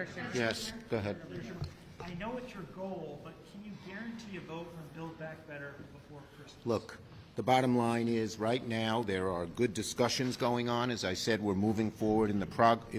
Senator Schumer. Yes, go ahead. I know it's your goal, but can you guarantee a vote on Build Back Better before Christmas? Look, the bottom line is right now there are good discussions going on. As I said, we're moving forward in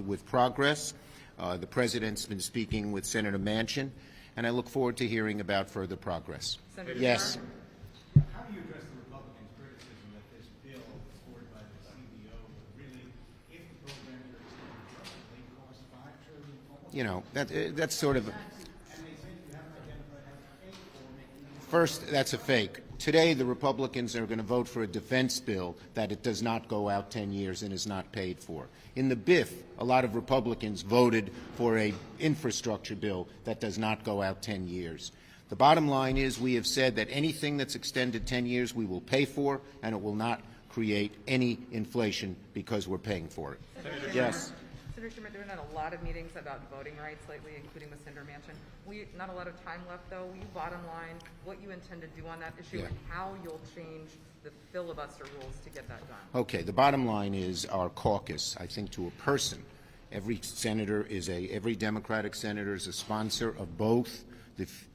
with progress. The President's been speaking with Senator Manchin, and I look forward to hearing about further progress. Senator Yes. Schumer. How do you address the Republicans' criticism that this bill supported by the CBO would really, if the program is extended, cost $5 trillion? You know, that's sort of... And they think you haven't identified as a fake or making... First, that's a fake. Today, the Republicans are going to vote for a defense bill that it does not go out 10 years and is not paid for. In the BIF, a lot of Republicans voted for an infrastructure bill that does not go out 10 years. The bottom line is we have said that anything that's extended 10 years we will pay for, and it will not create any inflation because we're paying for it. Yes. Senator Schumer, there have been a lot of meetings about voting rights lately, including with Senator Manchin. Not a lot of time left, though. Will you bottom line what you intend to do on that issue and how you'll change the filibuster rules to get that done? Okay. The bottom line is our caucus, I think to a person, every Democratic senator is a sponsor of both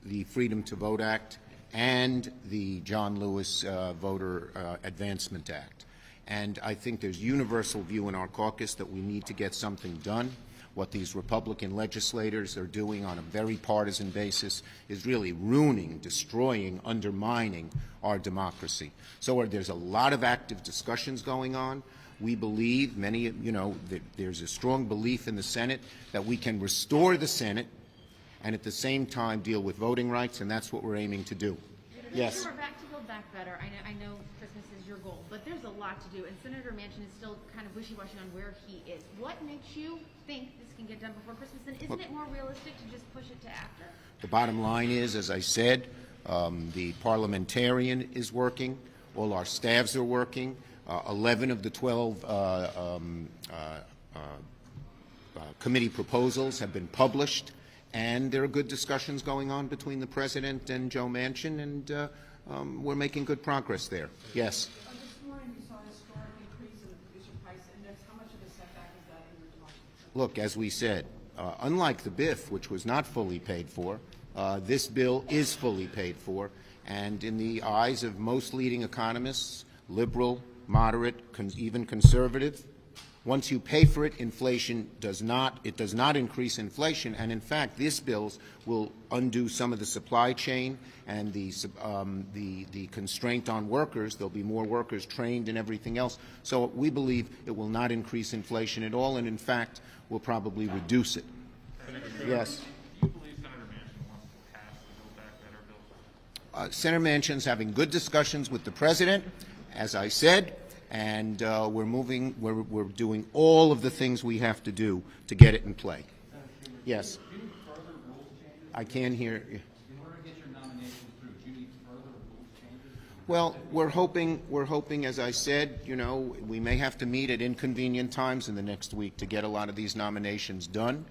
the Freedom to Vote Act and the John Lewis Voter Advancement Act. And I think there's universal view in our caucus that we need to get something done. What these Republican legislators are doing on a very partisan basis is really ruining, destroying, undermining our democracy. So there's a lot of active discussions going on. We believe, that there's a strong belief in the Senate that we can restore the Senate and at the same time deal with voting rights, and that's what we're aiming to do. Yes. We're back to Build Back Better. I know Christmas is your goal, but there's a lot to do, and Senator Manchin is still kind of wishy-washy on where he is. What makes you think this can get done before Christmas, and isn't it more realistic to just push it to after? The bottom line is, as I said, the parliamentarian is working. All our staffs are working. 11 of the 12 committee proposals have been published. And there are good discussions going on between the President and Joe Manchin, and we're making good progress there. Yes? This morning you saw a historic increase in the producer price index. How much of a setback is that in your democracy? Look, as we said, unlike the BIF, which was not fully paid for, this bill is fully paid for. And in the eyes of most leading economists, liberal, moderate, even conservative, once you pay for it, inflation does not increase inflation, and in fact, this bill will undo some of the supply chain and the constraint on workers. There'll be more workers trained and everything else. So we believe it will not increase inflation at all, and in fact, will probably reduce it. Yes. Do you believe Senator Manchin wants to pass the Build Back Better bill? Senator Manchin's having good discussions with the President, as I said. And we're doing all of the things we have to do to get it in play. Yes. Do you need further rules changes? I can hear you. In order to get your nomination through, do you need further rules changes? Well, we're hoping, as I said, we may have to meet at inconvenient times in the next week to get a lot of these nominations done.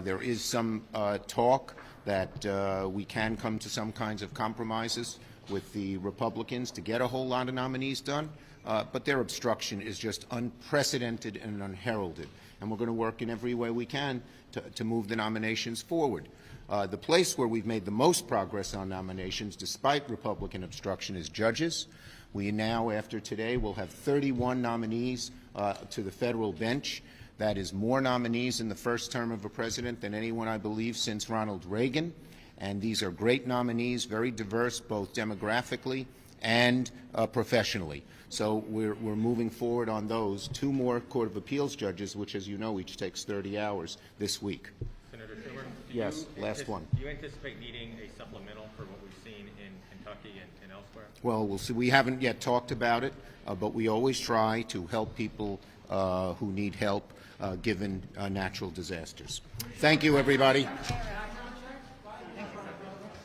There is some talk that we can come to some kinds of compromises with the Republicans to get a whole lot of nominees done. But their obstruction is just unprecedented and unheralded. And we're going to work in every way we can to move the nominations forward. The place where we've made the most progress on nominations, despite Republican obstruction, is judges. We now, after today, will have 31 nominees to the federal bench. That is more nominees in the first term of a president than anyone, I believe, since Ronald Reagan. And these are great nominees, very diverse, both demographically and professionally. So we're moving forward on those. 2 more Court of Appeals judges, which, as you know, each takes 30 hours this week. Senator Schumer, Yes, last one. Do you anticipate needing a supplemental for what we've seen in Kentucky and elsewhere? Well, we'll see. We haven't yet talked about it, but we always try to help people who need help given natural disasters. Thank you, everybody.